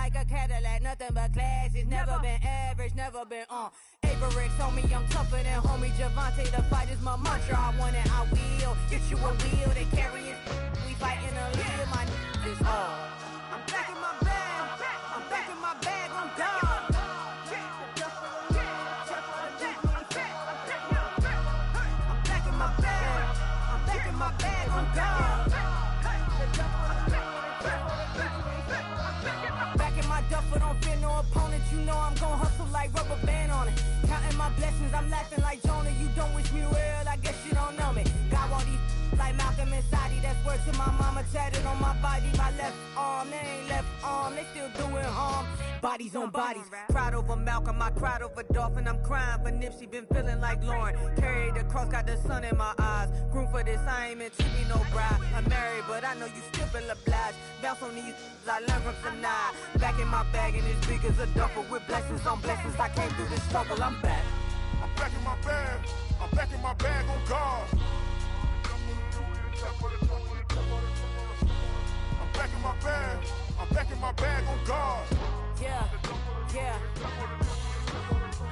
like a Cadillac, nothing but class. It's never been average, never been Averix, homie, I'm tougher than homie Javante. The fight is my mantra. I want it, I will. Get you a wheel, they carry it. We fighting a lead, my is I'm back in my bag. I'm back in my bag, I'm gone. I'm back in my bag. I'm back in my bag, I'm gone. Back in my duffel, don't fear no opponent. You know I'm gon' hustle like rubber band on it. Counting my blessings, I'm laughing like Jonah. You don't wish me well, I guess you don't know me. Got all these like Malcolm and Sadie. That's word to my mama, tatted on my body. My left arm, they ain't left arm, they still doing harm. Bodies on bodies, cried over Malcolm, I cried over Dolphin. I'm crying for Nipsey, been feeling like Lauren. Carried the cross, got the sun in my eyes. Groom for this, I ain't meant to be no bride. I'm married, but I know you still feel obliged. Bounce on these, I learned from tonight. Back in my bag and it's big as a duffel. With blessings on blessings, I came through this struggle, I'm back. I'm back in my bag, I'm back in my bag on guard. I'm back in my bag, I'm back in my bag on guard. Yeah.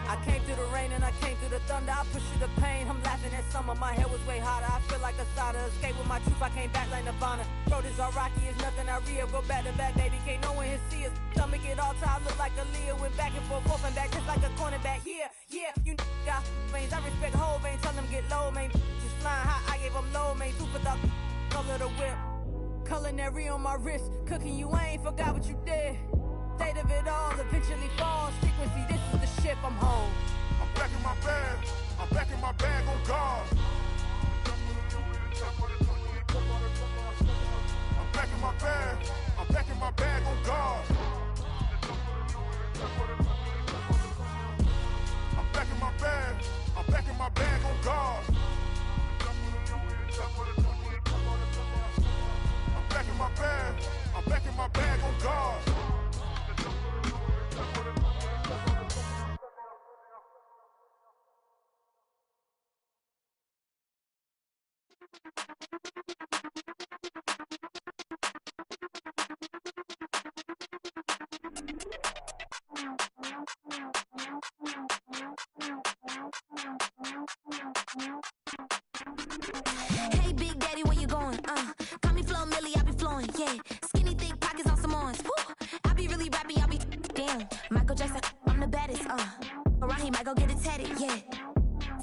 I came through the rain and I came through the thunder. I pushed through the pain, I'm laughing at summer. My head was way hotter, I feel like a cider. Escape with my truth, I came back like Nirvana. Throat is all rocky, it's nothing I real. Go back to back, baby, can't no one here see us. Stomach it all time, look like a Leah. Went back and forth and back, just like a cornerback. Yeah, you got veins, I respect whole veins. Tell them get low, man. Just flying high, I gave them low, man. Super the color the whip. Culinary on my wrist, cooking you, I ain't forgot what you did. State of it all, eventually falls. Frequency, this is the ship, I'm home. I'm back in my bag, I'm back in my bag on guard. I'm back in my bag, I'm back in my bag on guard. I'm back in my bag, I'm back in my bag on guard. I'm back in my bag, I'm back in my bag on guard. Hey, Big Daddy, where you going? Call me Flo Millie, I be flowing, yeah. Skinny, thick pockets on some ones. I be really rapping, y'all be damn. Michael Jackson, I'm the baddest, Around he might go get it tatted, yeah.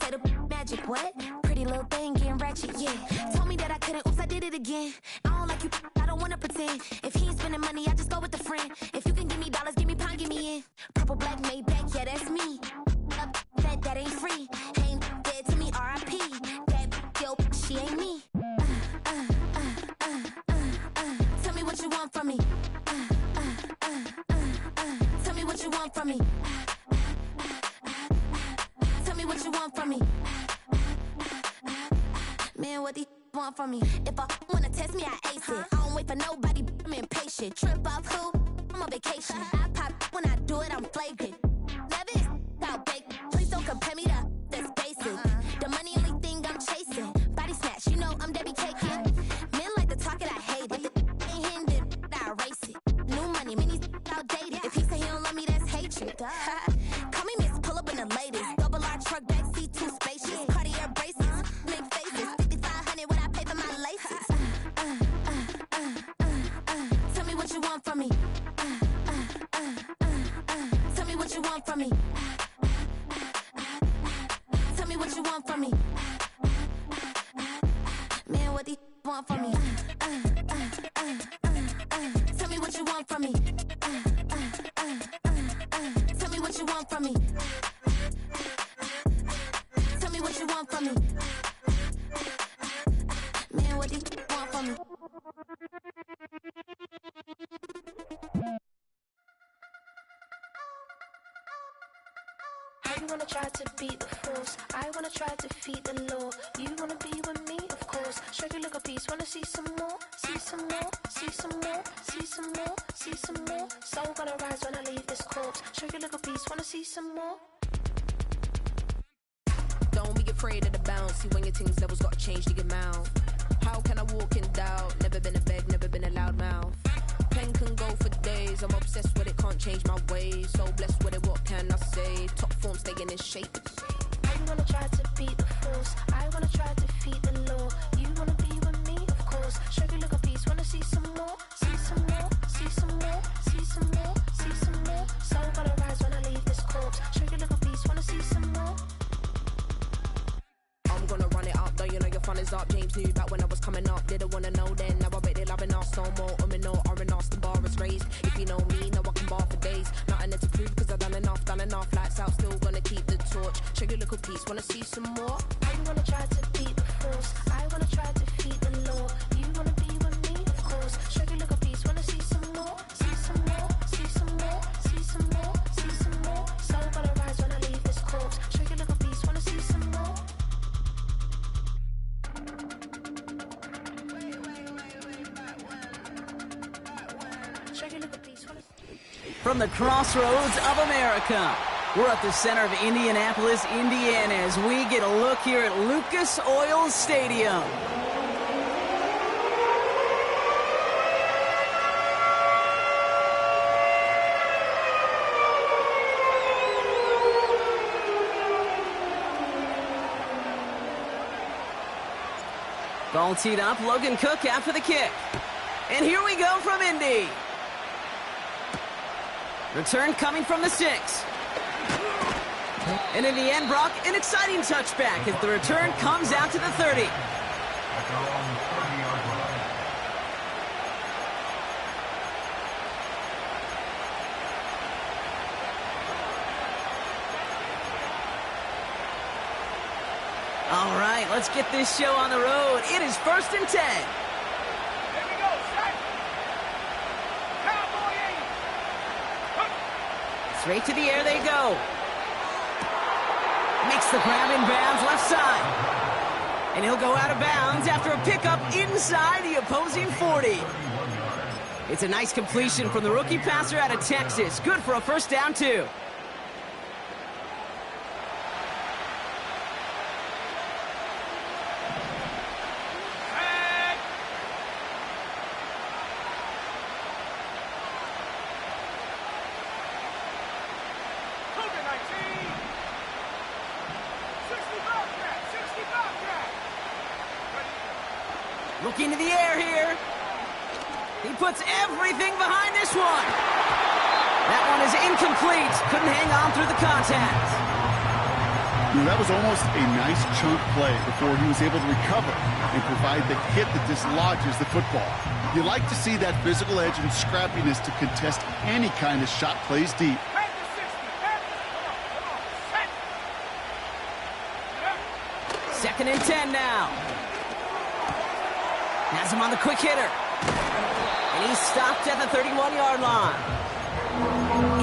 Say the magic, what? Pretty little thing getting ratchet, yeah. Told me that I couldn't, oops, I did it again. I don't like you, I don't wanna pretend. If he ain't spending money, I just go with a friend. If you can give me dollars, give me pound, give me in. Purple, black, made back, yeah, that's me. That ain't free. Ain't dead to me, R.I.P. That yo, she ain't me. Tell me what you want from me. Tell me what you want from me. Tell me what you want from me. Man, what do you want from me? If I wanna test me, I ace it. I don't wait for nobody, I'm impatient. Trip off who? I'm on vacation. I pop when I do it, I'm flagrant. Never is out baked. Please don't compare me to that's basic. The money only thing I'm chasing. Body snatch, you know I'm Debbie caking. Men like to talk it, I hate it. Ain't hitting it, I erase it. New money, minis outdated. If he say he don't love me, that's hatred. Call me Miss, pull up in the latest. Double R truck, backseat, too spacious. Cartier braces, make faces. 5,500 when I pay for my laces. Tell me what you want from me. Tell me what you want from me. Tell me what you want from me. Man, what do you want from me? Tell me what you want from me. Tell me what you want from me. Tell me what you want from me. Man, what do you want from me? You wanna try to beat the force, I wanna try to defeat the law. You wanna be with me, of course. Show you look a piece, wanna see some more, see some more, see some more, see some more, see some more. Soul gonna rise when I leave this corpse. Show you look a piece, wanna see some more. Don't be afraid of the bounce. See when your things levels gotta change to get mouth. How can I walk in doubt? Never been a beg, never been a loud mouth. Pen can go for days, I'm obsessed with it. can't change my ways. So blessed with it, what can I say? Top form staying in shape. You wanna try to beat the force, I wanna try to defeat the law. You wanna be with me, of course. Show you look a piece, wanna see some more, see some more, see some more, see some more, see some more. Soul gonna rise when I leave this corpse. Show you look a piece, wanna see some more. I'm gonna run it up, though you know your fun is up. James knew back when I was coming up, didn't wanna know then. Now I bet they're loving us no more. No, R&R, the bar is raised. If you know me, know I can bar for days. Nothing to prove, cause I've done enough. Lights out, still gonna keep the torch. Show you a little piece, wanna see some more? You wanna try to beat the force, I wanna try to defeat the law. You wanna be with me, of course. Show you a little piece, wanna see some more, see some more, see some more, see some more, see some more. Soul gonna rise when I leave this corpse. Show you a little piece, wanna see some more. From the crossroads of America, we're at the center of Indianapolis, Indiana, as we get a look here at Lucas Oil Stadium. Ball teed up, Logan Cook after the kick. And here we go from Indy. Return coming from the 6. And in the end, Brock, an exciting touchback as the return comes out to the 30. All right, let's get this show on the road. It is 1st and 10. Straight to the air they go. Makes the grab in bounds left side. And he'll go out of bounds after a pickup inside the opposing 40. It's a nice completion from the rookie passer out of Texas. Good for a first down, too. Looking to the air here. He puts everything behind this one. That one is incomplete. Couldn't hang on through the contact. That was almost a nice chunk play before he was able to recover and provide the hit that dislodges the football. You like to see that physical edge and scrappiness to contest any kind of shot plays deep. Second and 10 now. Has him on the quick hitter. And he's stopped at the 31-yard line.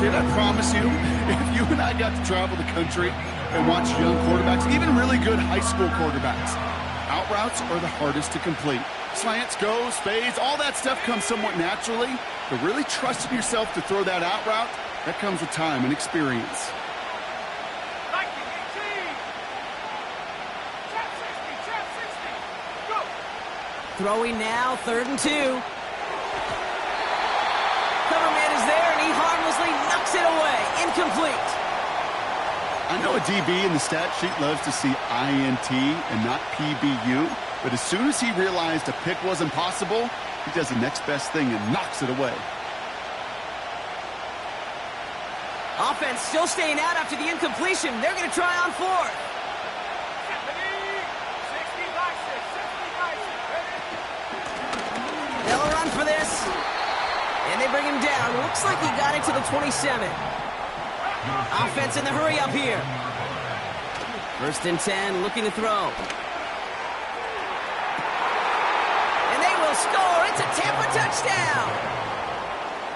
Kid, I promise you, if you and I got to travel the country and watch young quarterbacks, even really good high school quarterbacks, out routes are the hardest to complete. Slants, goes, fades, all that stuff comes somewhat naturally, but really trusting yourself to throw that out route, that comes with time and experience. Throwing now, 3rd and 2. Coverman is there, and he harmlessly knocks it away. Incomplete. I know a DB in the stat sheet loves to see INT and not PBU, but as soon as he realized a pick wasn't possible, he does the next best thing and knocks it away. Offense still staying out after the incompletion. They're going to try on 4th. They'll run for this. And they bring him down. Looks like he got it to the 27. Offense in the hurry up here. 1st and 10, looking to throw. And they will score. It's a Tampa touchdown.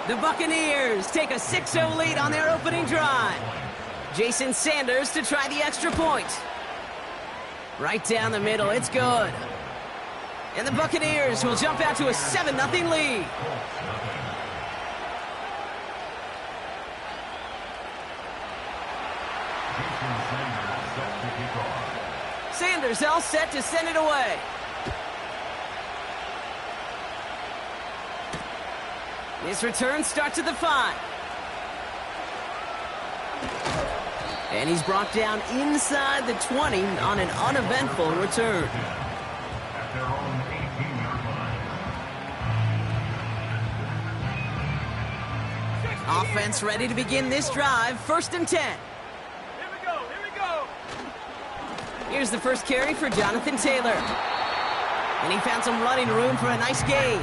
The Buccaneers take a 6-0 lead on their opening drive. Jason Sanders to try the extra point. Right down the middle. It's good. And the Buccaneers will jump out to a 7-0 lead. Sanders all set to send it away. His return starts at the 5. And he's brought down inside the 20 on an uneventful return. Offense ready to begin this drive. 1st and 10. Here we go, here we go. Here's the first carry for Jonathan Taylor. And he found some running room for a nice gain.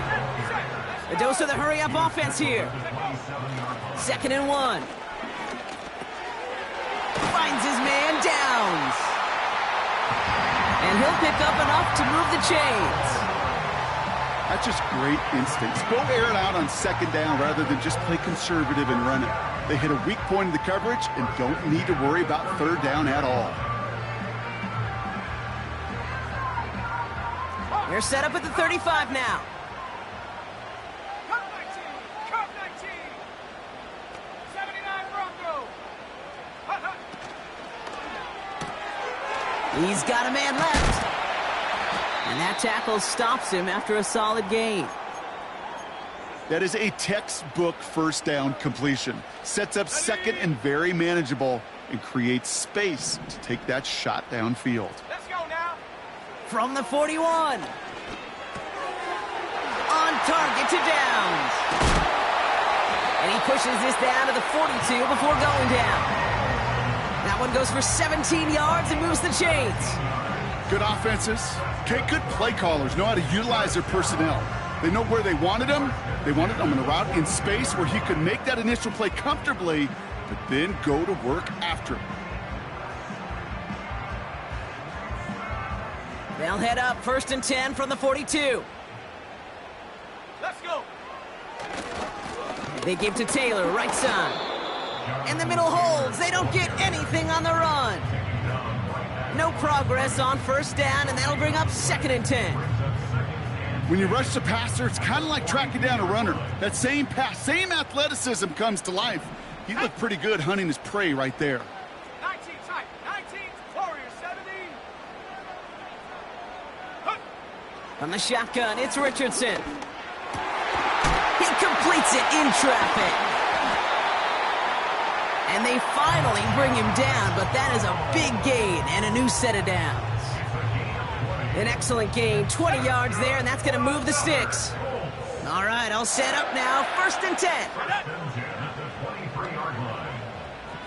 A dose of the hurry-up offense here. 2nd and 1. Finds his man, Downs. And he'll pick up enough to move the chains. That's just great instincts. Go air it out on 2nd down rather than just play conservative and run it. They hit a weak point in the coverage and don't need to worry about 3rd down at all. They're set up at the 35 now. Cup 19, Cup 19. 79 Bronco. Hut, hut. He's got a man left. And that tackle stops him after a solid gain. That is a textbook 1st down completion. Sets up 2nd and very manageable and creates space to take that shot downfield. Let's go now. From the 41. On target to Downs. And he pushes this down to the 42 before going down. That one goes for 17 yards and moves the chains. Good offenses. Okay, good play callers know how to utilize their personnel. They know where they wanted them. They wanted them in a route in space where he could make that initial play comfortably, but then go to work after it. They'll head up 1st and 10 from the 42. Let's go. They give to Taylor, right side. And the middle holds. They don't get anything on the run. No progress on 1st down, and that'll bring up 2nd and 10. When you rush the passer, it's kind of like tracking down a runner. That same pass, same athleticism comes to life. He looked pretty good hunting his prey right there. 19 tight, 19, Warriors 17. Hut. On the shotgun, it's Richardson. He completes it in traffic. And they finally bring him down, but that is a big gain and a new set of downs. An excellent gain, 20 yards there, and that's going to move the sticks. All right, I'll set up now, 1st and 10.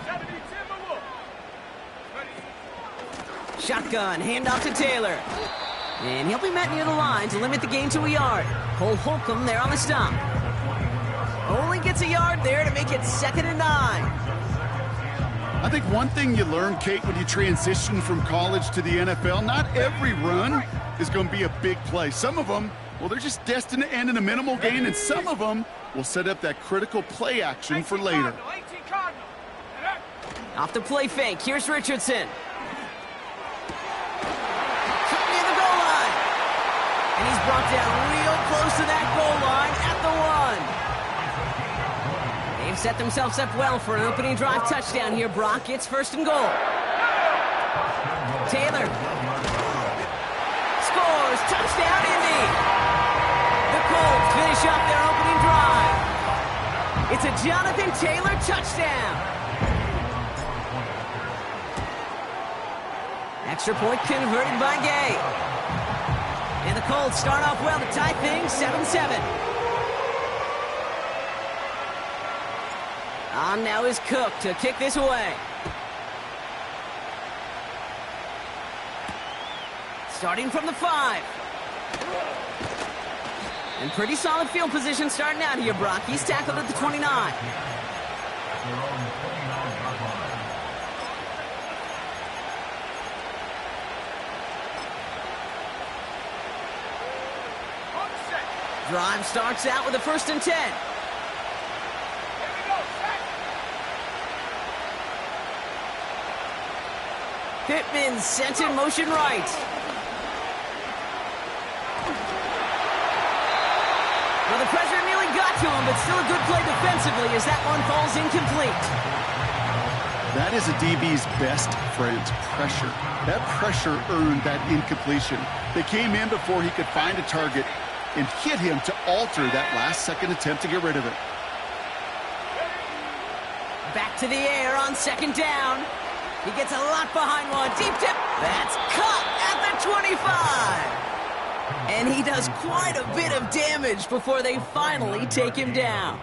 70 Timberwolf. Shotgun, handoff to Taylor. And he'll be met near the line to limit the gain to a yard. Cole Holcomb there on the stop. Only gets a yard there to make it 2nd and 9. I think one thing you learn, Kate, when you transition from college to the NFL, not every run is going to be a big play. Some of them, well, they're just destined to end in a minimal gain, and some of them will set up that critical play action for later. 18 Cardinal. Off the play fake, here's Richardson. Cut near the goal line. And he's brought down real close to that goal line at the 1. They've set themselves up well for an opening drive touchdown here, Brock. It's 1st and goal. Taylor scores. Touchdown, Indy. The Colts finish off their opening drive. It's a Jonathan Taylor touchdown. Extra point converted by Gay. And the Colts start off well to tie things 7-7. On now is Cook to kick this away. Starting from the 5. And pretty solid field position starting out here, Brock. He's tackled at the 29. Drive starts out with a 1st and 10. Pittman sent in motion right. Well, the pressure nearly got to him, but still a good play defensively as that one falls incomplete. That is a DB's best friend, pressure. That pressure earned that incompletion. They came in before he could find a target and hit him to alter that last-second attempt to get rid of it. Back to the air on second down. He gets a lot behind one. Deep tip. That's caught at the 25. And he does quite a bit of damage before they finally take him down.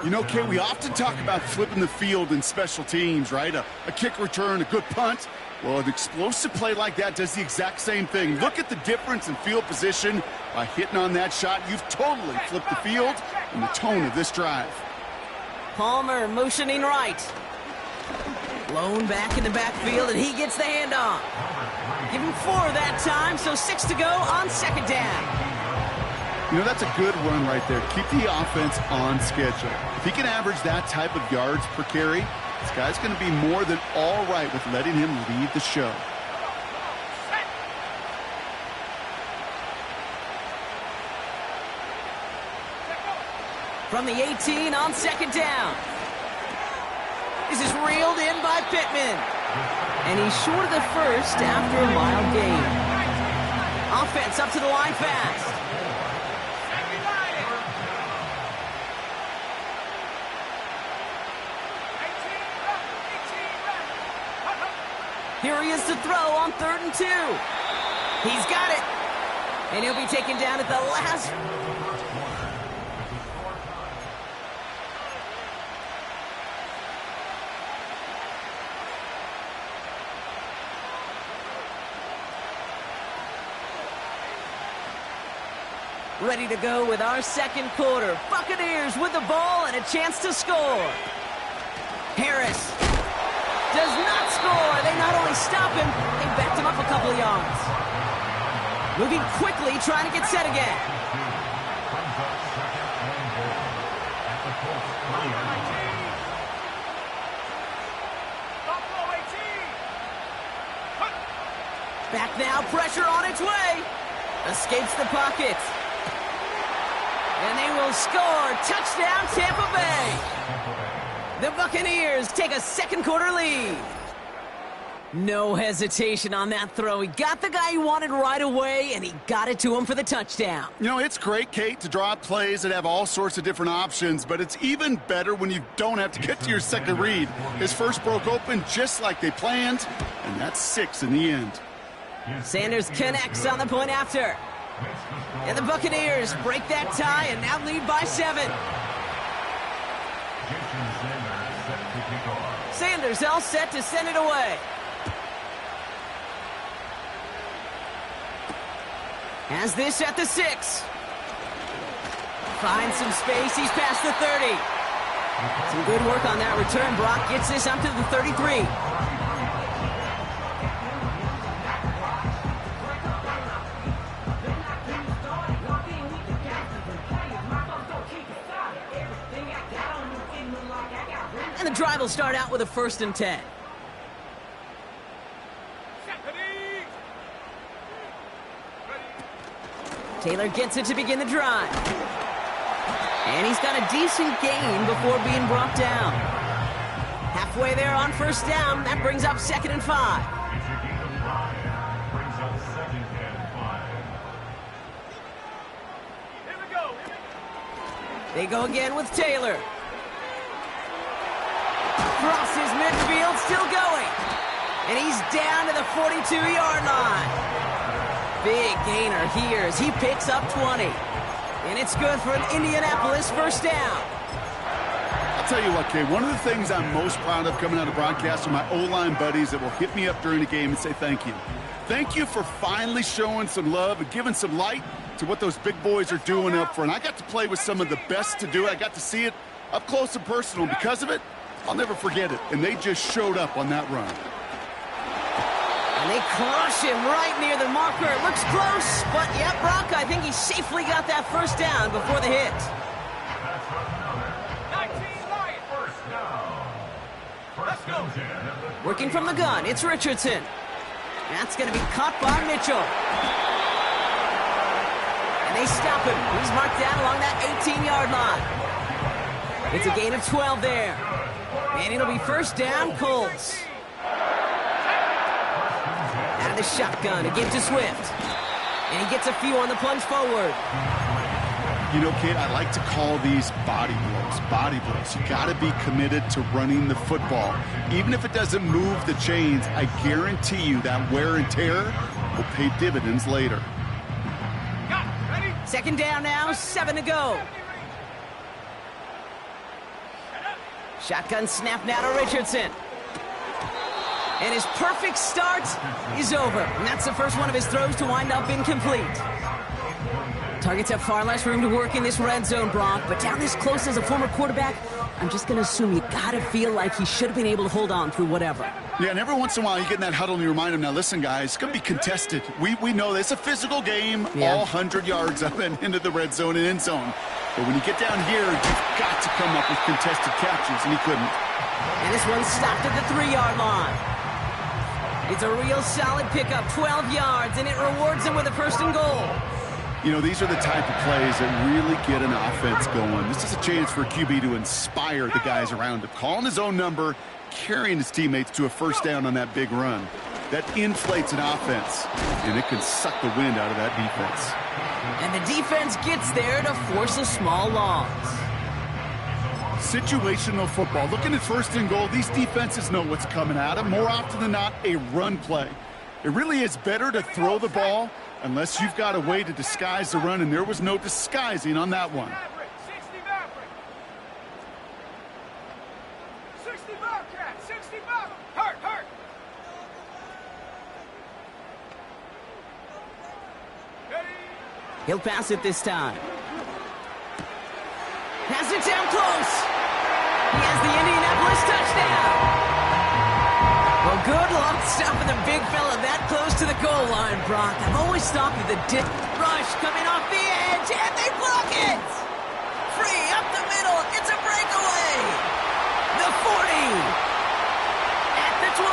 You know, Kay, we often talk about flipping the field in special teams, right? A kick return, a good punt. Well, an explosive play like that does the exact same thing. Look at the difference in field position. By hitting on that shot, you've totally flipped the field and the tone of this drive. Palmer motioning right. Blown back in the backfield, and he gets the handoff. Give him 4 that time, so 6 to go on second down. You know, that's a good run right there. Keep the offense on schedule. If he can average that type of yards per carry, this guy's going to be more than all right with letting him lead the show. From the 18 on second down. This is reeled in by Pittman. And he's short of the first after a mild gain. Offense up to the line fast. Here he is to throw on 3rd and 2. He's got it. And he'll be taken down at the last. Ready to go with our second quarter. Buccaneers with the ball and a chance to score. Harris does not score. They not only stop him, they backed him up a couple of yards. Moving quickly, trying to get set again. Back now, pressure on its way. Escapes the pocket. And they will score. Touchdown, Tampa Bay. The Buccaneers take a second quarter lead. No hesitation on that throw. He got the guy he wanted right away, and he got it to him for the touchdown. You know, it's great, Kate, to draw up plays that have all sorts of different options, but it's even better when you don't have to get to your second read. His first broke open just like they planned, and that's 6 in the end. Sanders connects on the point after. And the Buccaneers break that tie and now lead by 7. Sanders all set to send it away. Has this at the 6. Finds some space. He's past the 30. Some good work on that return. Brock gets this up to the 33. And the drive will start out with a 1st and 10. Taylor gets it to begin the drive. And he's got a decent gain before being brought down. Halfway there on 1st down. That brings up 2nd and 5. They go again with Taylor. Crosses midfield, still going. And he's down to the 42-yard line. Big gainer here as he picks up 20. And it's good for an Indianapolis 1st down. I'll tell you what, Kay, one of the things I'm most proud of coming out of broadcast are my O-line buddies that will hit me up during the game and say thank you. Thank you for finally showing some love and giving some light to what those big boys are doing up front. I got to play with some of the best to do it. I got to see it up close and personal. Because of it, I'll never forget it. And they just showed up on that run. And they crush him right near the marker. It looks close, but yep, Brock, I think he safely got that 1st down before the hit. 19 Lions. 1st down. Let's go. Working from the gun, it's Richardson. That's going to be caught by Mitchell. And they stop him. He's marked down along that 18-yard line. It's a gain of 12 there. And it'll be 1st down, Colts. Out of the shotgun, again to Swift. And he gets a few on the plunge forward. You know, Kate, I like to call these body blows. Body blows. You got to be committed to running the football. Even if it doesn't move the chains, I guarantee you that wear and tear will pay dividends later. Second down now, 7 to go. Shotgun snap now to Richardson. And his perfect start is over. And that's the first one of his throws to wind up incomplete. Targets have far less room to work in this red zone, Brock. But down this close as a former quarterback, I'm just going to assume you got to feel like he should have been able to hold on through whatever. Yeah, and every once in a while you get in that huddle and you remind him, now listen, guys, it's going to be contested. We know this. It's a physical game, all 100 yards up and into the red zone and end zone. But when you get down here, you've got to come up with contested catches, and he couldn't. And this one stopped at the 3-yard line. It's a real solid pickup, 12 yards, and it rewards him with a first and goal. You know, these are the type of plays that really get an offense going. This is a chance for a QB to inspire the guys around him. Calling his own number, carrying his teammates to a first down on that big run. That inflates an offense, and it can suck the wind out of that defense. And the defense gets there to force a small loss. Situational football. Looking at first and goal, these defenses know what's coming at them. More often than not, a run play. It really is better to throw the ball unless you've got a way to disguise the run, and there was no disguising on that one. 60 Bobcat, 60 Bob. Hurt. He'll pass it this time. Has it down close. He has the Indianapolis touchdown. Well, good luck stopping the big fella that close to the goal line, Brock. I've always thought that the dip rush coming off the edge, and they block it. Free up the middle. It's a breakaway. The 40. At the 20.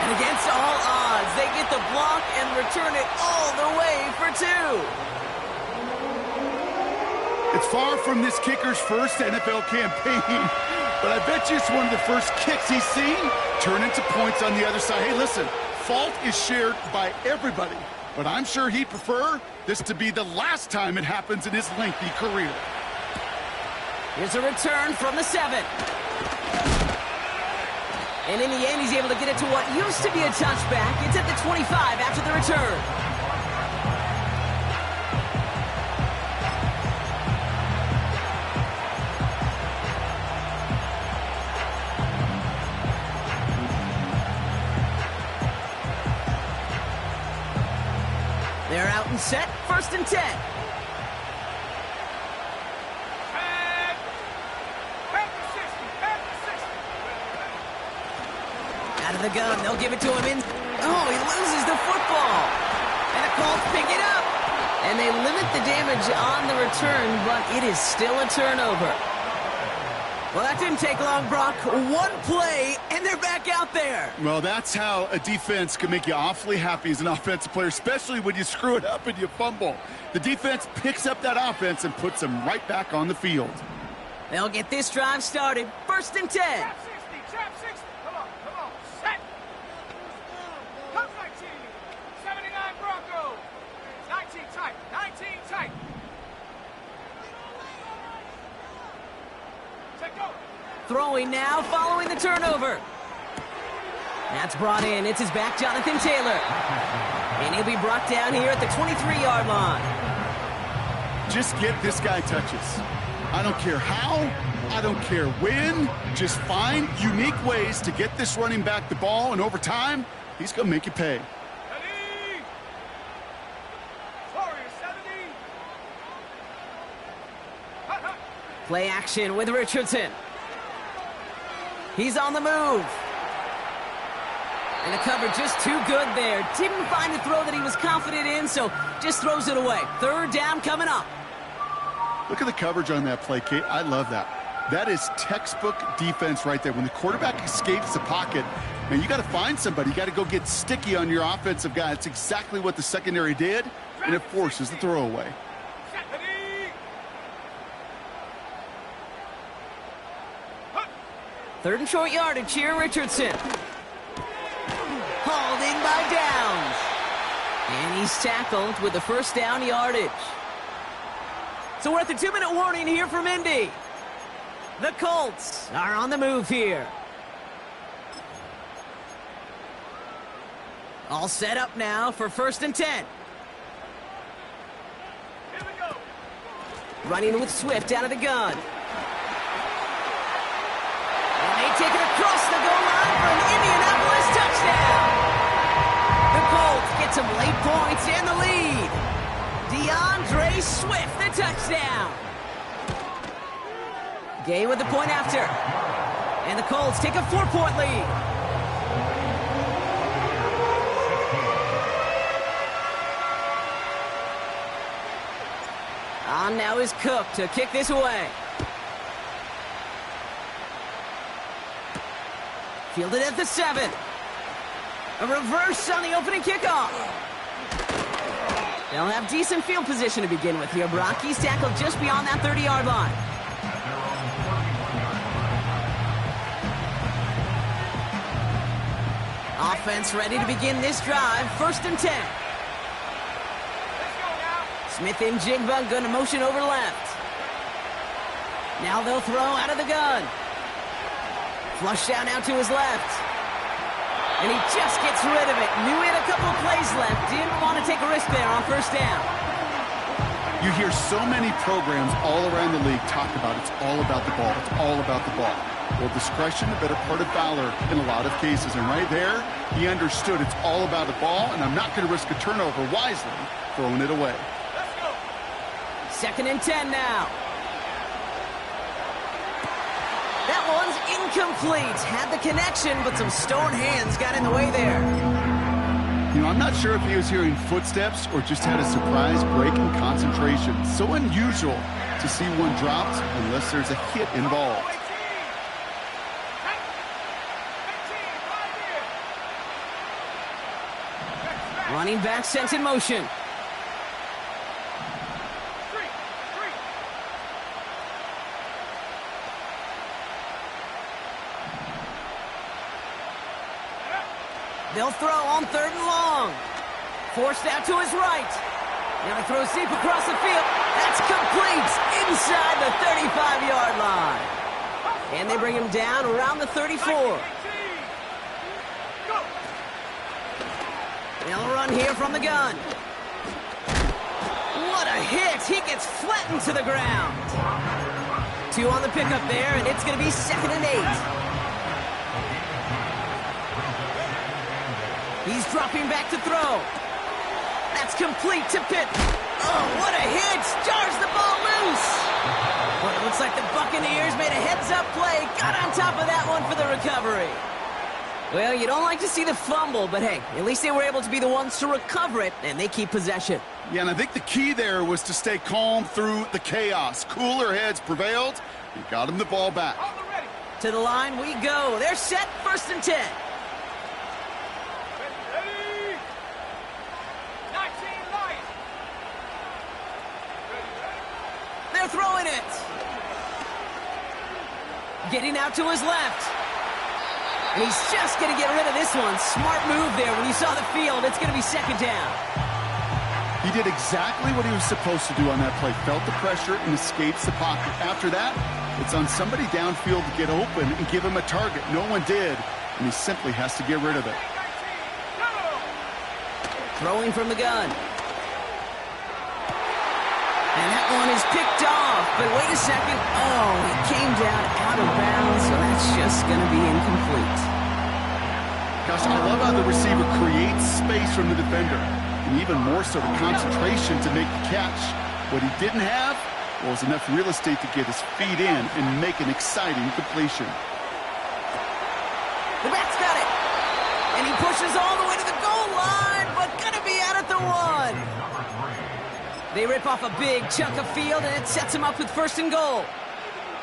And against all odds, they get the block and return it all the way for 2. It's far from this kicker's first NFL campaign, but I bet you it's one of the first kicks he's seen turn into points on the other side. Hey, listen, fault is shared by everybody, but I'm sure he'd prefer this to be the last time it happens in his lengthy career. Here's a return from the 7. And in the end, he's able to get it to what used to be a touchback. It's at the 25 after the return. They're out and set, 1st and 10. Out of the gun, they'll give it to him in. Oh, he loses the football. And the Colts pick it up. And they limit the damage on the return, but it is still a turnover. Well, that didn't take long, Brock. One play, and they're back out there. Well, that's how a defense can make you awfully happy as an offensive player, especially when you screw it up and you fumble. The defense picks up that offense and puts them right back on the field. They'll get this drive started. 1st and 10. Trap 60. Come on. Set. Come 19. 79 Broncos. 19 tight. Throwing now, following the turnover. That's brought in. It's his back, Jonathan Taylor. And he'll be brought down here at the 23-yard line. Just get this guy touches. I don't care how, I don't care when. Just find unique ways to get this running back the ball, and over time, he's going to make you pay. Ready. Warrior 70. Hut. Play action with Richardson. He's on the move. And the cover just too good there. Didn't find the throw that he was confident in, so just throws it away. 3rd down coming up. Look at the coverage on that play, Kate. I love that. That is textbook defense right there. When the quarterback escapes the pocket, man, you got to find somebody. You got to go get sticky on your offensive guy. It's exactly what the secondary did, and it forces the throwaway. Third and short yardage here, Richardson. Hauled in by Downs. And he's tackled with the first down yardage. So we're at the 2-minute warning here from Indy. The Colts are on the move here. All set up now for 1st and 10. Here we go. Running with Swift out of the gun. And they take it across the goal line for an Indianapolis touchdown. The Colts get some late points and the lead. DeAndre Swift, the touchdown. Gay with the point after. And the Colts take a 4-point lead. On now is Cook to kick this away. Fielded at the 7. A reverse on the opening kickoff. They'll have decent field position to begin with here, Brock. He's tackled just beyond that 30-yard line. Offense ready to begin this drive. 1st and 10. Smith and Jigba going to motion over left. Now they'll throw out of the gun. Flushed out now to his left. And he just gets rid of it. Knew he had a couple of plays left. Didn't want to take a risk there on 1st down. You hear so many programs all around the league talk about it's all about the ball. It's all about the ball. Well, discretion, the better part of valor in a lot of cases. And right there, he understood it's all about the ball, and I'm not going to risk a turnover wisely, throwing it away. 2nd and 10 now. That one's incomplete. Had the connection, but some stone hands got in the way there. You know, I'm not sure if he was hearing footsteps or just had a surprise break in concentration. So unusual to see one dropped unless there's a hit involved. Running back sent in motion. They'll throw on 3rd and long. Forced out to his right. Now he throws deep across the field. That's complete inside the 35-yard line. And they bring him down around the 34. They'll run here from the gun. What a hit. He gets flattened to the ground. 2 on the pickup there, and it's going to be 2nd and 8. He's dropping back to throw. That's complete to Pitt. Oh, what a hit! Jars the ball loose. But it looks like the Buccaneers made a heads-up play. Got on top of that one for the recovery. Well, you don't like to see the fumble, but hey, at least they were able to be the ones to recover it, and they keep possession. Yeah, and I think the key there was to stay calm through the chaos. Cooler heads prevailed. He got him the ball back. To the line we go. They're set. 1st and 10. They're throwing it. Getting out to his left. And he's just going to get rid of this one. Smart move there. When you saw the field, it's going to be 2nd down. He did exactly what he was supposed to do on that play. Felt the pressure and escapes the pocket. After that, it's on somebody downfield to get open and give him a target. No one did, and he simply has to get rid of it. Throwing from the gun. And that one is picked off. But wait a second. Oh, he came down out of bounds, so that's just going to be incomplete. Gosh, I love how the receiver creates space from the defender. And even more so the concentration to make the catch. What he didn't have was enough real estate to get his feet in and make an exciting completion. The back's got it. And he pushes all the way to the goal line, but gonna be out at the 1. They rip off a big chunk of field, and it sets him up with 1st and goal.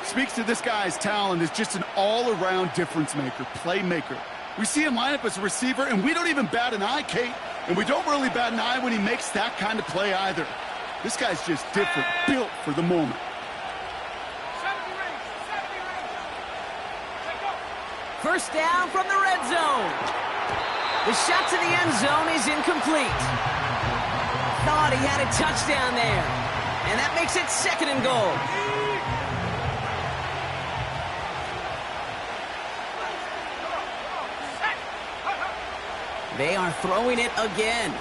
Speaks to this guy's talent as just an all-around difference maker, playmaker. We see him line up as a receiver, and we don't even bat an eye, Kate. And we don't really bat an eye when he makes that kind of play either. This guy's just different, built for the moment. 1st down from the red zone. The shot to the end zone is incomplete. Thought he had a touchdown there. And that makes it 2nd and goal. They are throwing it again.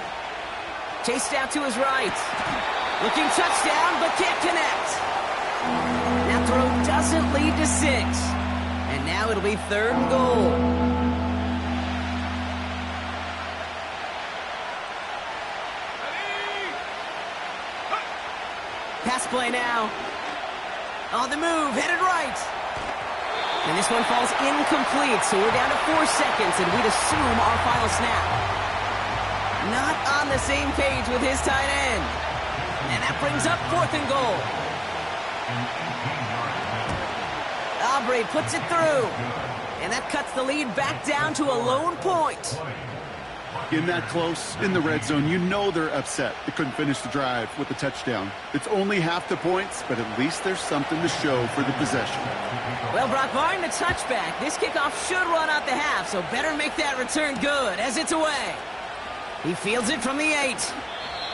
Chased out to his right. Looking touchdown, but can't connect. That throw doesn't lead to 6. And now it'll be 3rd and goal. Pass play now. On the move, headed right. And this one falls incomplete, so we're down to 4 seconds, and we'd assume our final snap. Not on the same page with his tight end. And that brings up 4th and goal. Aubrey puts it through. And that cuts the lead back down to a lone point. In that close, in the red zone, you know they're upset. They couldn't finish the drive with the touchdown. It's only half the points, but at least there's something to show for the possession. Well, Brock, barring the touchback, this kickoff should run out the half, so better make that return good as it's away. He fields it from the 8.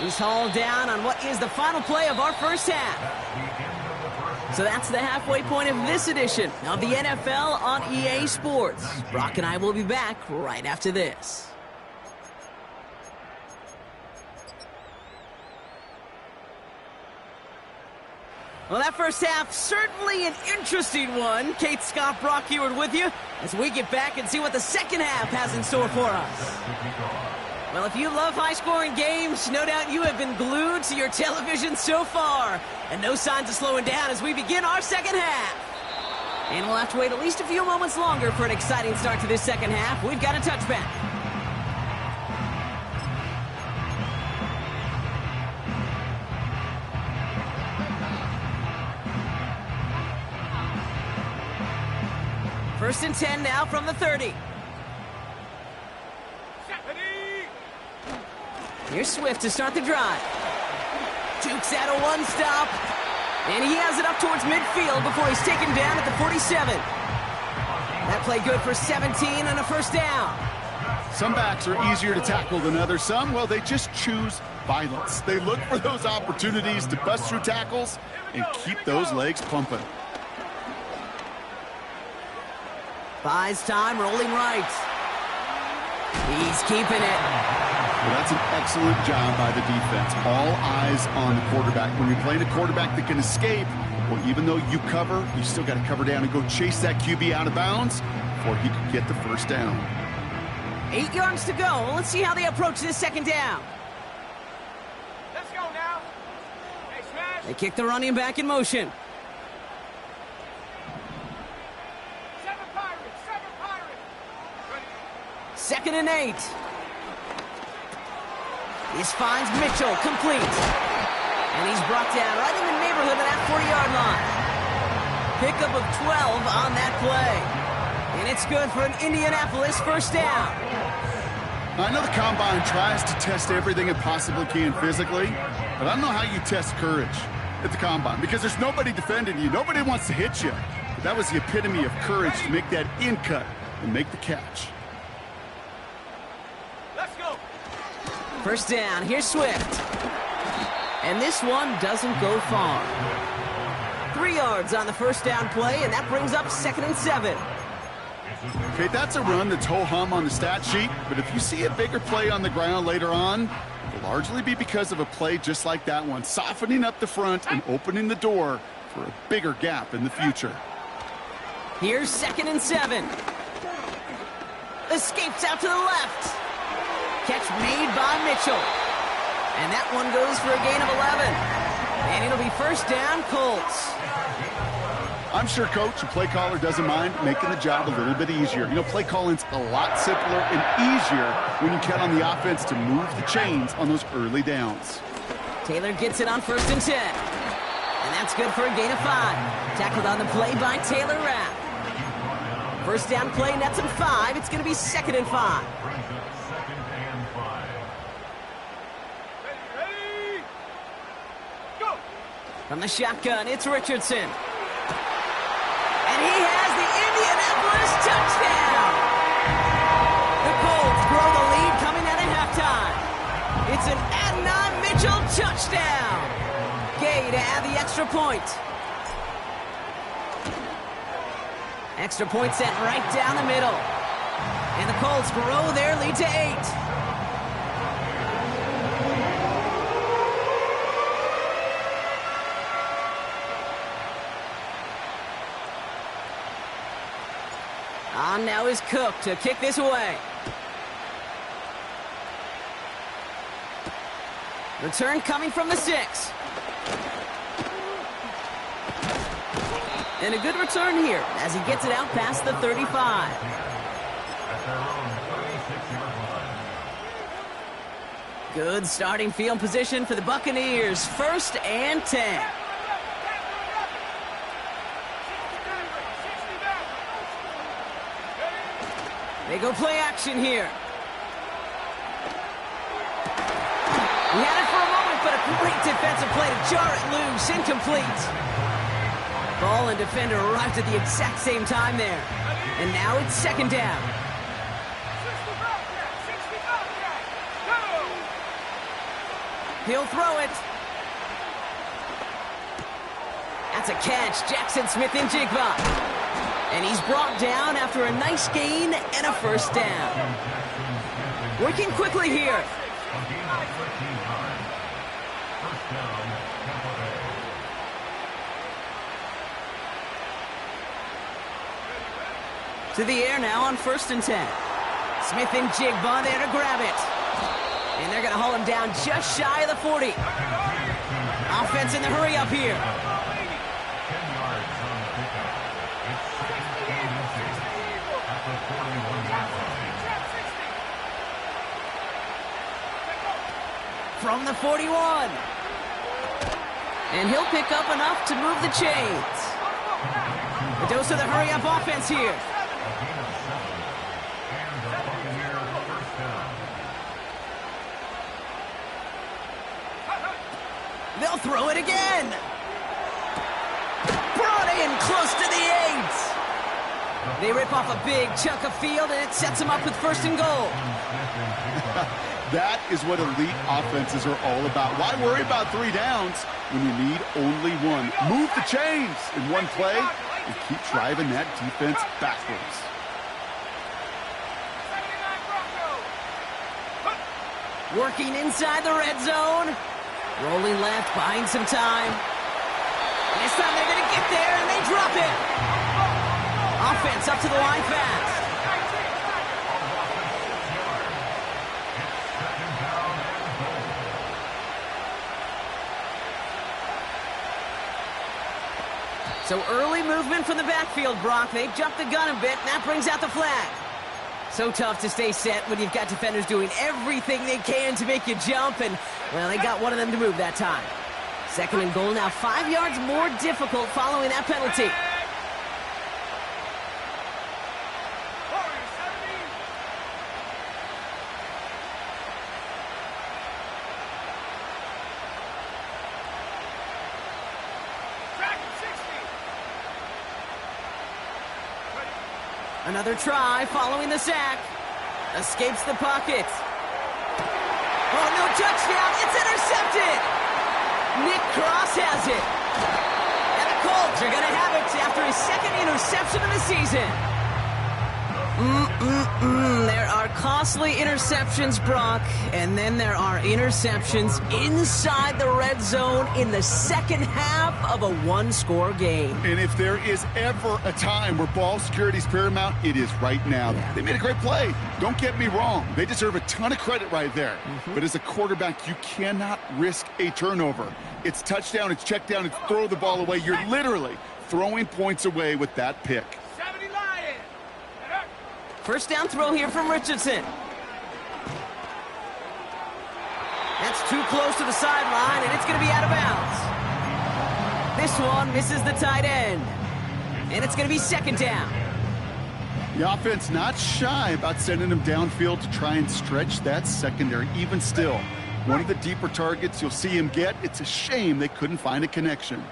He's hauled down on what is the final play of our first half. So that's the halfway point of this edition of the NFL on EA Sports. Brock and I will be back right after this. Well, that first half, certainly an interesting one. Kate, Scott, Brock Heward with you as we get back and see what the second half has in store for us. Well, if you love high-scoring games, no doubt you have been glued to your television so far. And no signs of slowing down as we begin our second half. And we'll have to wait at least a few moments longer for an exciting start to this second half. We've got a touchback. First and 10 now from the 30. Here's Swift to start the drive. Jukes out a one-stop. And he has it up towards midfield before he's taken down at the 47. That play good for 17 and a first down. Some backs are easier to tackle than others. Some, well, they just choose violence. They look for those opportunities to bust through tackles and keep those legs pumping. Buys time, rolling right. He's keeping it. Well, that's an excellent job by the defense. All eyes on the quarterback. When you're playing a quarterback that can escape, well, even though you cover, you still got to cover down and go chase that QB out of bounds before he can get the first down. 8 yards to go. Let's see how they approach this second down. Let's go now. Hey, smash. They kick the running back in motion. Second and 8. This finds Mitchell, complete. And he's brought down right in the neighborhood of that 40-yard line. Pickup of 12 on that play. And it's good for an Indianapolis first down. I know the Combine tries to test everything it possibly can physically, but I don't know how you test courage at the Combine because there's nobody defending you. Nobody wants to hit you. But that was the epitome of courage to make that in cut and make the catch. First down, here's Swift. And this one doesn't go far. 3 yards on the first down play, and that brings up 2nd and 7. Okay, that's a run that's ho-hum on the stat sheet, but if you see a bigger play on the ground later on, it'll largely be because of a play just like that one, softening up the front and opening the door for a bigger gap in the future. Here's 2nd and 7. Escapes out to the left. Catch made by Mitchell. And that one goes for a gain of 11. And it'll be first down, Colts. I'm sure coach and play caller doesn't mind making the job a little bit easier. You know, play calling's a lot simpler and easier when you count on the offense to move the chains on those early downs. Taylor gets it on first and 10. And that's good for a gain of 5. Tackled on the play by Taylor Rapp. First down play, nets him 5. It's going to be 2nd and 5. From the shotgun, it's Richardson. And he has the Indianapolis touchdown! The Colts grow the lead coming out at halftime. It's an Adonai Mitchell touchdown! Gay ready to add the extra point. Extra point sent right down the middle. And the Colts grow their lead to 8. On now is Cook to kick this away. Return coming from the 6. And a good return here as he gets it out past the 35. Good starting field position for the Buccaneers. 1st and 10. They go play action here. He had it for a moment, but a great defensive play to jar it loose. Incomplete. Ball and defender arrived at the exact same time there. And now it's 2nd down. He'll throw it. That's a catch. Jackson Smith-Njigba. And he's brought down after a nice gain and a 1st down. Working quickly here. To the air now on 1st and 10. Smith-Njigba there to grab it. And they're going to haul him down just shy of the 40. Offense in the hurry up here. From the 41. And he'll pick up enough to move the chains. A dose of the hurry-up offense here. They'll throw it again. Brought in close to the 8. They rip off a big chunk of field, and it sets them up with 1st and goal. That is what elite offenses are all about. Why worry about 3 downs when you need only 1? Move the chains in one play and keep driving that defense backwards. Working inside the red zone. Rolling left, buying some time. And this time they're going to get there, and they drop it. Offense up to the line fast. So early movement from the backfield, Brock. They jumped the gun a bit, and that brings out the flag. So tough to stay set when you've got defenders doing everything they can to make you jump, and, well, they got one of them to move that time. 2nd and goal now, 5 yards more difficult following that penalty. Another try following the sack. Escapes the pocket. Oh, no touchdown. It's intercepted. Nick Cross has it. And the Colts are going to have it after his 2nd interception of the season. There are costly interceptions, Brock, and then there are interceptions inside the red zone in the 2nd half of a 1-score game. And if there is ever a time where ball security is paramount, it is right now. They made a great play. Don't get me wrong. They deserve a ton of credit right there. But as a quarterback, you cannot risk a turnover. It's touchdown, it's check down, it's throw the ball away. You're literally throwing points away with that pick. 1st down throw here from Richardson. That's too close to the sideline, and it's going to be out of bounds. This one misses the tight end. And it's going to be 2nd down. The offense not shy about sending him downfield to try and stretch that secondary. Even still, one of the deeper targets you'll see him get. It's a shame they couldn't find a connection.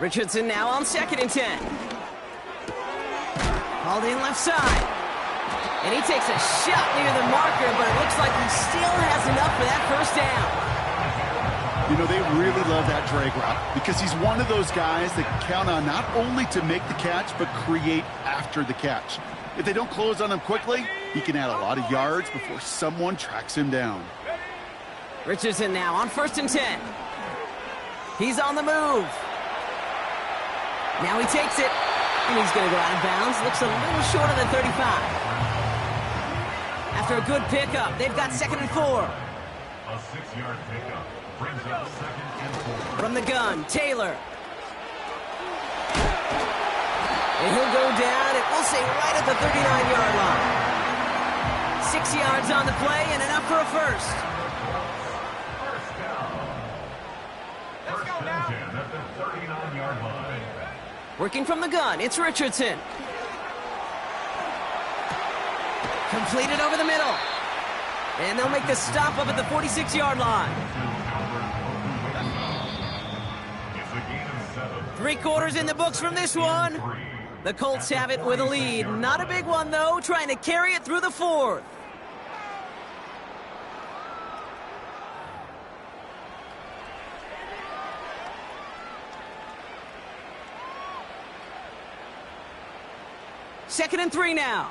Richardson now on 2nd and 10. Hauled in left side. And he takes a shot near the marker, but it looks like he still has enough for that first down. You know, they really love that drag route because he's one of those guys that can count on not only to make the catch, but create after the catch. If they don't close on him quickly, he can add a lot of yards before someone tracks him down. Richardson now on 1st and 10. He's on the move. Now he takes it, and he's going to go out of bounds. Looks a little short of the 35. After a good pickup, they've got 2nd and 4. A 6-yard pickup brings up 2nd and 4. From the gun, Taylor. And he'll go down, and we'll say right at the 39-yard line. 6 yards on the play and enough for a first. First down. First and 10 at the 39-yard line. Working from the gun, it's Richardson. Completed over the middle. And they'll make the stop up at the 46-yard line. It's a gain of 7. 3 quarters in the books from this one. The Colts have it with a lead. Not a big one, though, trying to carry it through the 4th. Second and 3 now.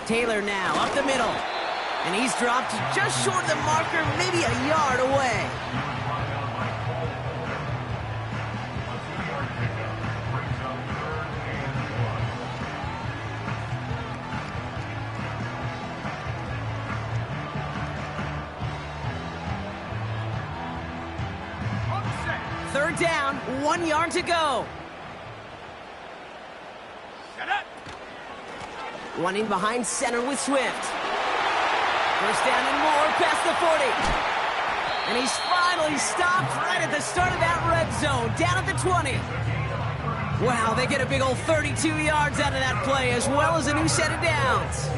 Taylor now up the middle. And he's dropped just short of the marker, maybe a yard away. Third down, 1 yard to go. One in behind center with Swift. First down and more past the 40. And he's finally stopped right at the start of that red zone, down at the 20. Wow, they get a big old 32 yards out of that play, as well as a new set of downs.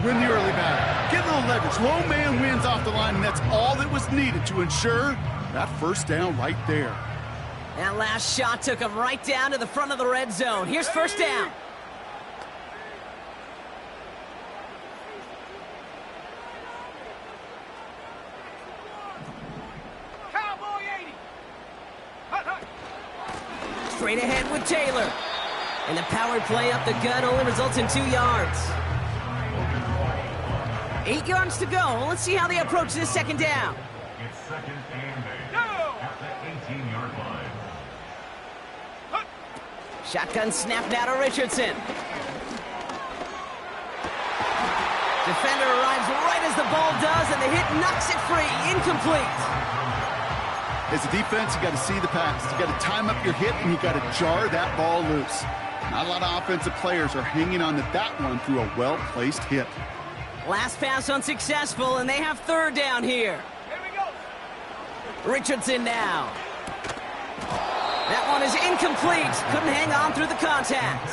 Win the early battle. Get a little leverage. Low man wins off the line, and that's all that was needed to ensure that first down right there. That last shot took him right down to the front of the red zone. Here's first down. Straight ahead with Taylor. And the power play up the gut only results in 2 yards. 8 yards to go. Let's see how they approach this second down. It's 2nd and 8 at the 18-yard line. Shotgun snap now to Richardson. Defender arrives right as the ball does, and the hit knocks it free. Incomplete. As a defense, you got to see the pass. You got to time up your hit, and you got to jar that ball loose. Not a lot of offensive players are hanging on to that one through a well-placed hit. Last pass unsuccessful, and they have third down here. Here we go. Richardson now. That one is incomplete. Couldn't hang on through the contact.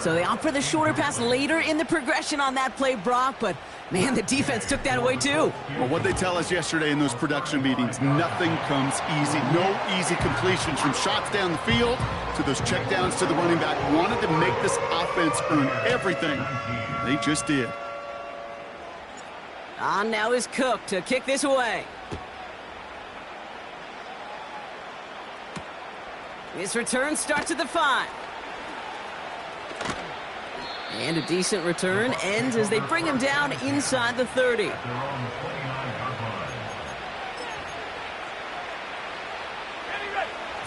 So they opt for the shorter pass later in the progression on that play, Brock, but man, the defense took that away too. Well, what they tell us yesterday in those production meetings, nothing comes easy. No easy completions from shots down the field to those checkdowns to the running back. Wanted to make this offense earn everything. They just did. On now is Cook to kick this away. This return starts at the 5. And a decent return ends as they bring him down inside the 30.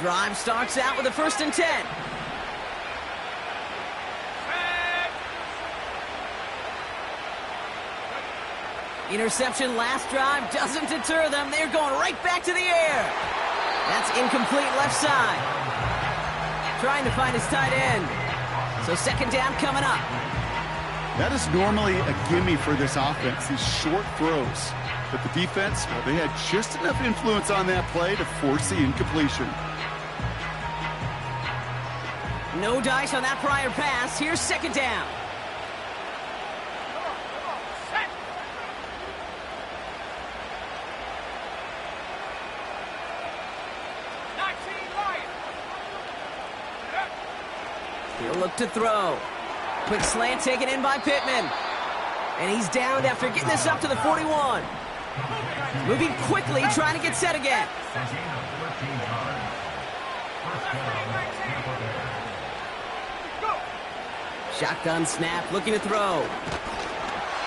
Drive starts out with a 1st and 10. Interception last drive doesn't deter them. They're going right back to the air. That's incomplete left side. Trying to find his tight end. So second down coming up. That is normally a gimme for this offense, these short throws. But the defense, well, they had just enough influence on that play to force the incompletion. No dice on that prior pass. Here's second down. look to throw. Quick slant taken in by Pittman. And he's downed after getting this up to the 41. Moving quickly, trying to get set again. Shotgun snap, looking to throw.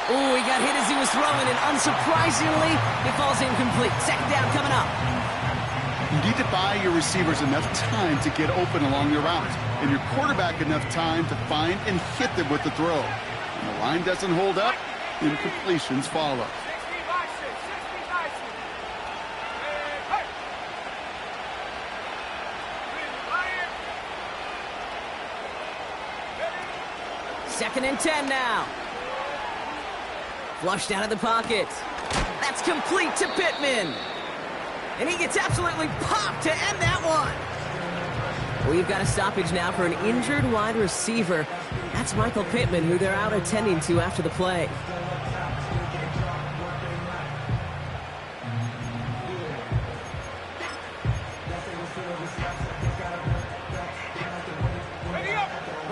Ooh, he got hit as he was throwing, and unsurprisingly, it falls incomplete. Second down coming up. You need to buy your receivers enough time to get open along your route, and your quarterback enough time to find and hit them with the throw. When the line doesn't hold up, incompletions follow. Second and 10 now. Flushed out of the pocket. That's complete to Pittman. And he gets absolutely popped to end that one. We've got a stoppage now for an injured wide receiver. That's Michael Pittman, who they're out attending to after the play.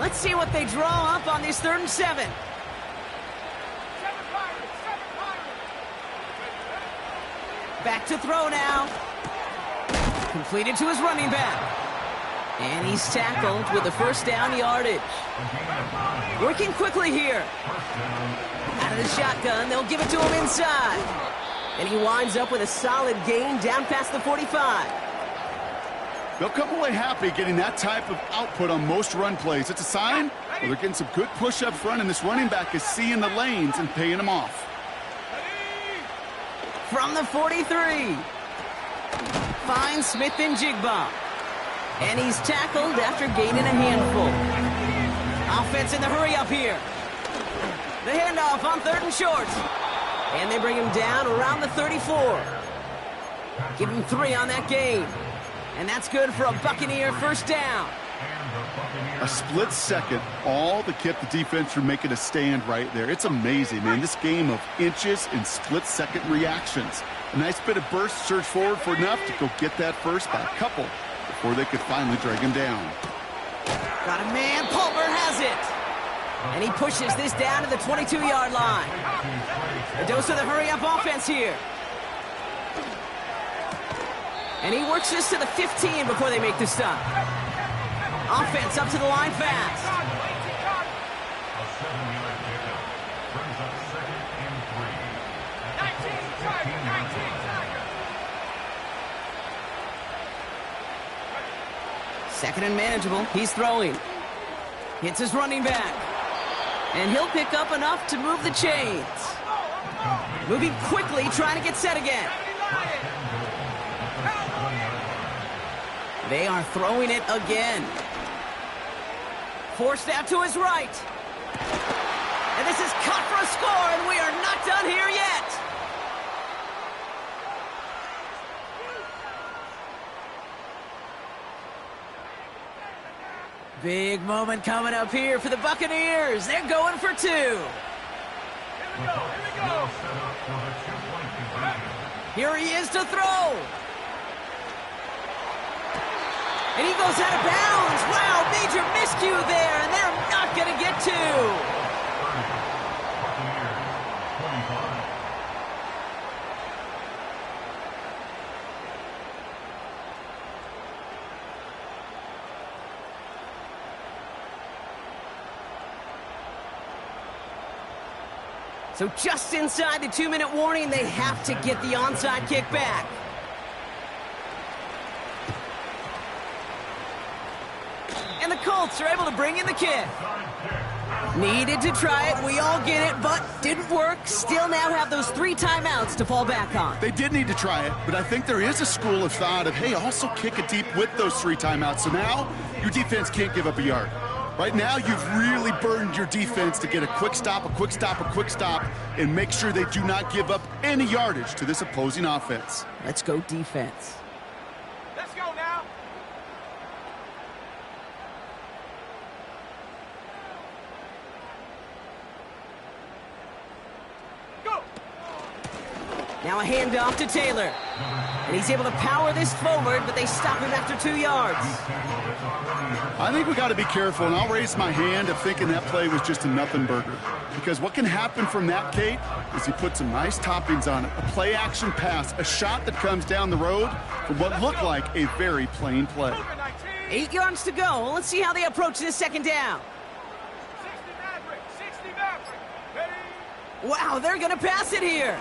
Let's see what they draw up on this 3rd and 7. Back to throw now. Completed to his running back. And he's tackled with the first down yardage. Working quickly here. Out of the shotgun, they'll give it to him inside. And he winds up with a solid gain down past the 45. They'll come away happy getting that type of output on most run plays. It's a sign well, they're getting some good push up front, and this running back is seeing the lanes and paying them off. From the 43. Finds Smith and Jigba. And he's tackled after gaining a handful. Offense in the hurry up here. The handoff on 3rd and short. And they bring him down around the 34. Give him 3 on that gain. And that's good for a Buccaneer first down. A split second, all that kept the defense from making a stand right there. It's amazing, man. This game of inches and split-second reactions. A nice bit of burst, surge forward for enough to go get that first by a couple before they could finally drag him down. Got a man. Palmer has it. And he pushes this down to the 22-yard line. A dose of the hurry-up offense here. And he works this to the 15 before they make the stop. Offense up to the line fast. A 7-yard pickup brings up 2nd and 3. 2nd and manageable. He's throwing. Hits his running back. And he'll pick up enough to move the chains. Moving quickly, trying to get set again. They are throwing it again. Forced out to his right. And this is cut for a score, and we are not done here yet. Big moment coming up here for the Buccaneers. They're going for 2. Here he is to throw. And he goes out of bounds. Wow, major miscue there, and they're not going to get 2. So just inside the 2-minute warning, they have to get the onside kick back. And the Colts are able to bring in the kick. Needed to try it, we all get it, but didn't work. Still now have those 3 timeouts to fall back on. They did need to try it, but I think there is a school of thought of, hey, also kick it deep with those 3 timeouts. So now your defense can't give up a yard. Right now, you've really burdened your defense to get a quick stop, a quick stop, a quick stop, and make sure they do not give up any yardage to this opposing offense. Let's go defense. Let's go now. Go. Now a handoff to Taylor. And he's able to power this forward, but they stop him after 2 yards. I think we got to be careful, and I'll raise my hand of thinking that play was just a nothing burger. Because what can happen from that, Kate, is he put some nice toppings on it. A play-action pass, a shot that comes down the road from what looked like a very plain play. 8 yards to go. Let's see how they approach this second down. 60 Maverick. Wow, they're going to pass it here.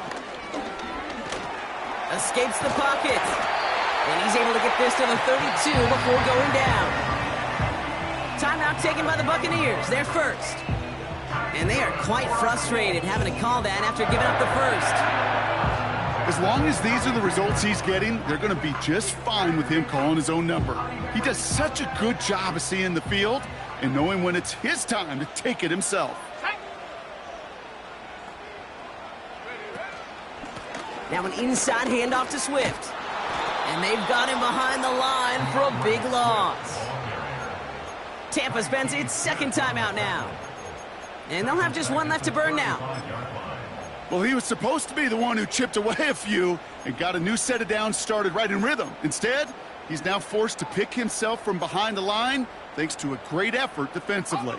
Escapes the pocket. And he's able to get this to the 32 before going down. Timeout taken by the Buccaneers. They're first. And they are quite frustrated having to call that after giving up the first. As long as these are the results he's getting, they're going to be just fine with him calling his own number. He does such a good job of seeing the field and knowing when it's his time to take it himself. Now an inside handoff to Swift. And they've got him behind the line for a big loss. Tampa spends its second timeout now. And they'll have just one left to burn now. Well, he was supposed to be the one who chipped away a few and got a new set of downs started right in rhythm. Instead, he's now forced to pick himself from behind the line thanks to a great effort defensively.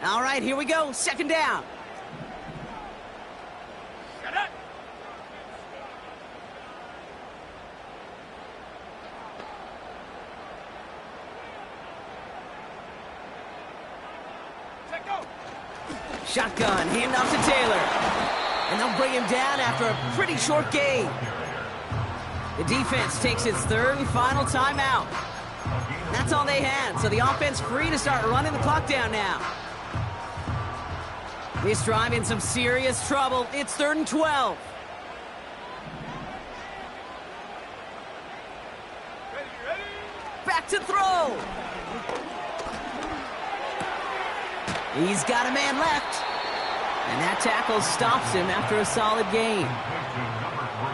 All right, here we go. Second down. Shotgun, handoff to Taylor. And they'll bring him down after a pretty short gain. The defense takes its third and final timeout. That's all they had, so the offense free to start running the clock down now. This drive in some serious trouble. It's 3rd and 12. Back to throw. He's got a man left. And that tackle stops him after a solid gain.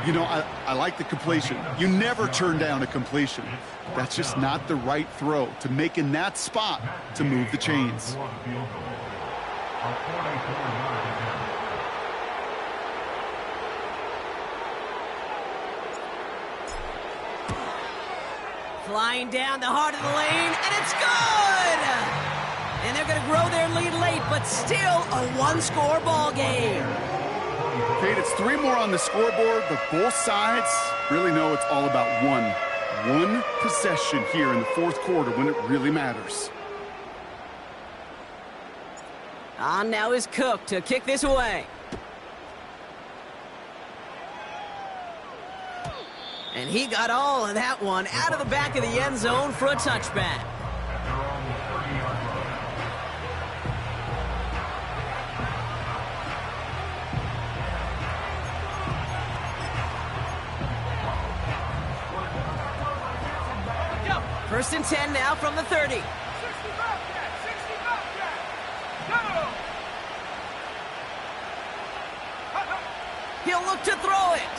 You know, I like the completion. You never turn down a completion. That's just not the right throw to make in that spot to move the chains. Flying down the heart of the lane, and it's good! And they're going to grow their lead late, but still a one-score ball game. Kate, it's 3 more on the scoreboard, but both sides really know it's all about one possession here in the 4th quarter when it really matters. On now is Cook to kick this away. And he got all of that one out of the back of the end zone for a touchback. First and 10 now from the 30. He'll look to throw it.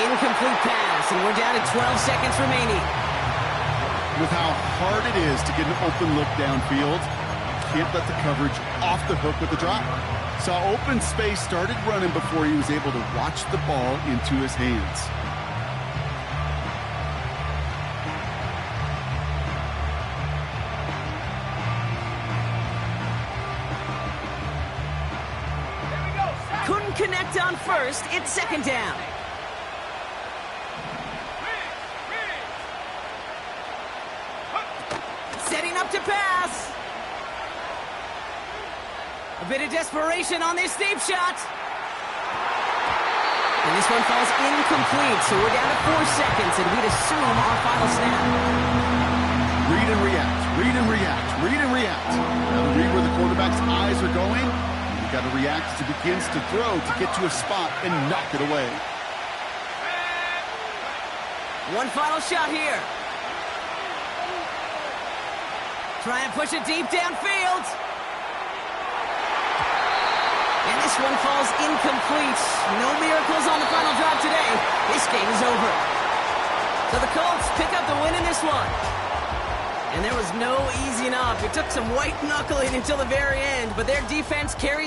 Incomplete pass, and we're down to 12 seconds remaining. With how hard it is to get an open look downfield, you can't let the coverage off the hook with the drop. Saw open space, started running before he was able to watch the ball into his hands. Couldn't connect on first. It's 2nd down. Setting up to pass. A bit of desperation on this deep shot. And this one falls incomplete, so we're down to 4 seconds, and we'd assume our final snap. Read and react, read and react, read and react. Now to read where the quarterback's eyes are going. You've got to react as he begins to throw to get to a spot and knock it away. One final shot here. Try and push it deep downfield. And this one falls incomplete. No miracles on the final drive today. This game is over. So the Colts pick up the win in this one. And there was no easing up. It took some white knuckling until the very end, but their defense carried